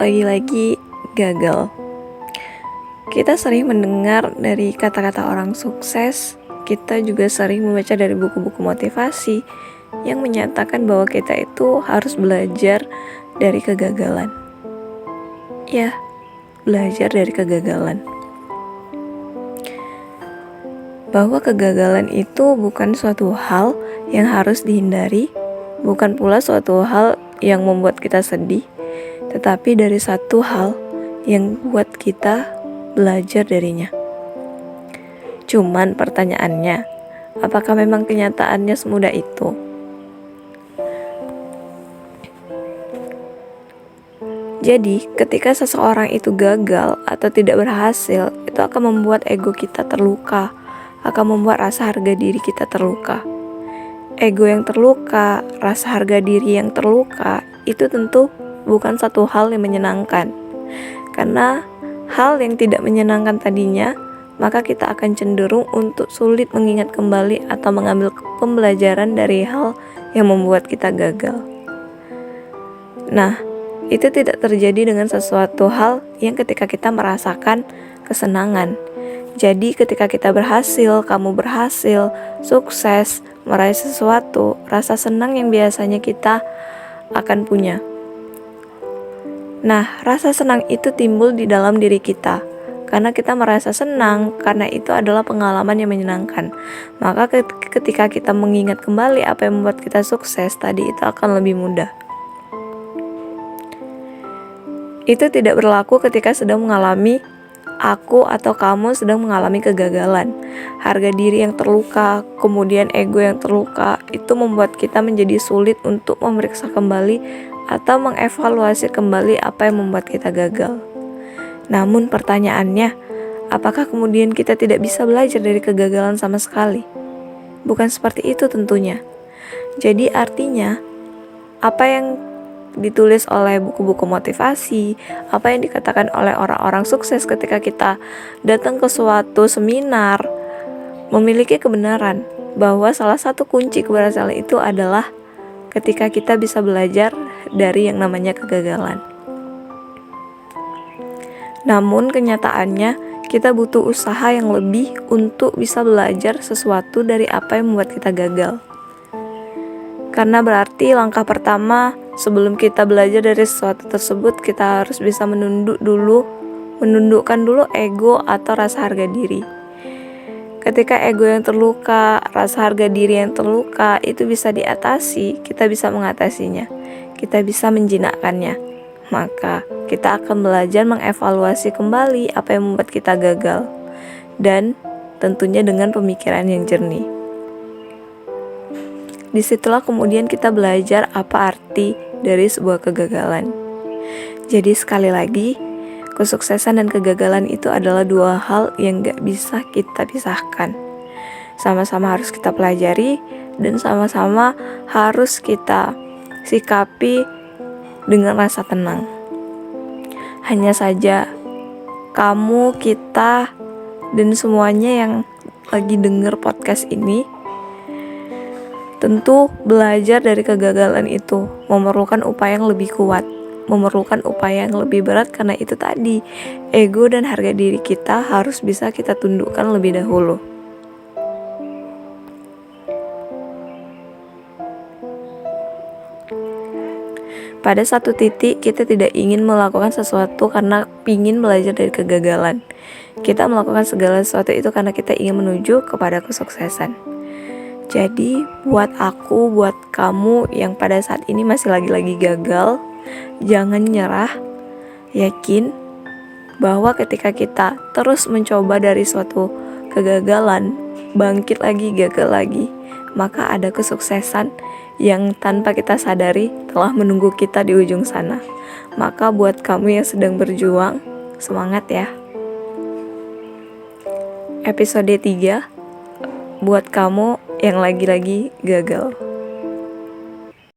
Lagi-lagi gagal. Kita sering mendengar dari kata-kata orang sukses. Kita juga sering membaca dari buku-buku motivasi yang menyatakan bahwa kita itu harus belajar dari kegagalan. Ya, belajar dari kegagalan. Bahwa kegagalan itu bukan suatu hal yang harus dihindari, bukan pula suatu hal yang membuat kita sedih, tetapi dari satu hal yang buat kita belajar darinya. Cuman pertanyaannya, apakah memang kenyataannya semudah itu? Jadi, ketika seseorang itu gagal atau tidak berhasil, itu akan membuat ego kita terluka, akan membuat rasa harga diri kita terluka. Ego yang terluka, rasa harga diri yang terluka, itu tentu bukan satu hal yang menyenangkan. Karena hal yang tidak menyenangkan tadinya, maka kita akan cenderung untuk sulit mengingat kembali atau mengambil pembelajaran dari hal yang membuat kita gagal. Nah, itu tidak terjadi dengan sesuatu hal yang ketika kita merasakan kesenangan. Jadi ketika kita berhasil, kamu berhasil, sukses, meraih sesuatu, rasa senang yang biasanya kita akan punya. Nah, rasa senang itu timbul di dalam diri kita. Karena kita merasa senang, karena itu adalah pengalaman yang menyenangkan. Maka ketika kita mengingat kembali apa yang membuat kita sukses tadi, itu akan lebih mudah. Itu tidak berlaku ketika sedang mengalami aku atau kamu sedang mengalami kegagalan. Harga diri yang terluka, kemudian ego yang terluka, itu membuat kita menjadi sulit untuk memeriksa kembali atau mengevaluasi kembali apa yang membuat kita gagal. Namun pertanyaannya, apakah kemudian kita tidak bisa belajar dari kegagalan sama sekali? Bukan seperti itu tentunya. Jadi artinya, apa yang ditulis oleh buku-buku motivasi, apa yang dikatakan oleh orang-orang sukses ketika kita datang ke suatu seminar, memiliki kebenaran bahwa salah satu kunci keberhasilan itu adalah ketika kita bisa belajar dari yang namanya kegagalan. Namun kenyataannya kita butuh usaha yang lebih untuk bisa belajar sesuatu dari apa yang membuat kita gagal. Karena berarti langkah pertama sebelum kita belajar dari sesuatu tersebut, kita harus bisa menundukkan dulu ego atau rasa harga diri. Ketika ego yang terluka, rasa harga diri yang terluka itu bisa diatasi, kita bisa mengatasinya, kita bisa menjinakkannya. Maka kita akan belajar mengevaluasi kembali apa yang membuat kita gagal, dan tentunya dengan pemikiran yang jernih. Disitulah kemudian kita belajar apa arti dari sebuah kegagalan. Jadi sekali lagi, kesuksesan dan kegagalan itu adalah dua hal yang gak bisa kita pisahkan. Sama-sama harus kita pelajari dan sama-sama harus kita sikapi dengan rasa tenang. Hanya saja kamu, kita, dan semuanya yang lagi denger podcast ini tentu belajar dari kegagalan itu memerlukan upaya yang lebih kuat, memerlukan upaya yang lebih berat, karena itu tadi ego dan harga diri kita harus bisa kita tundukkan lebih dahulu. Pada satu titik kita tidak ingin melakukan sesuatu karena ingin belajar dari kegagalan. Kita melakukan segala sesuatu itu karena kita ingin menuju kepada kesuksesan. Jadi buat aku, buat kamu yang pada saat ini masih lagi-lagi gagal, jangan nyerah. Yakin bahwa ketika kita terus mencoba dari suatu kegagalan, bangkit lagi, gagal lagi, maka ada kesuksesan yang tanpa kita sadari telah menunggu kita di ujung sana. Maka buat kamu yang sedang berjuang, semangat ya. Episode 3 buat kamu yang lagi-lagi gagal.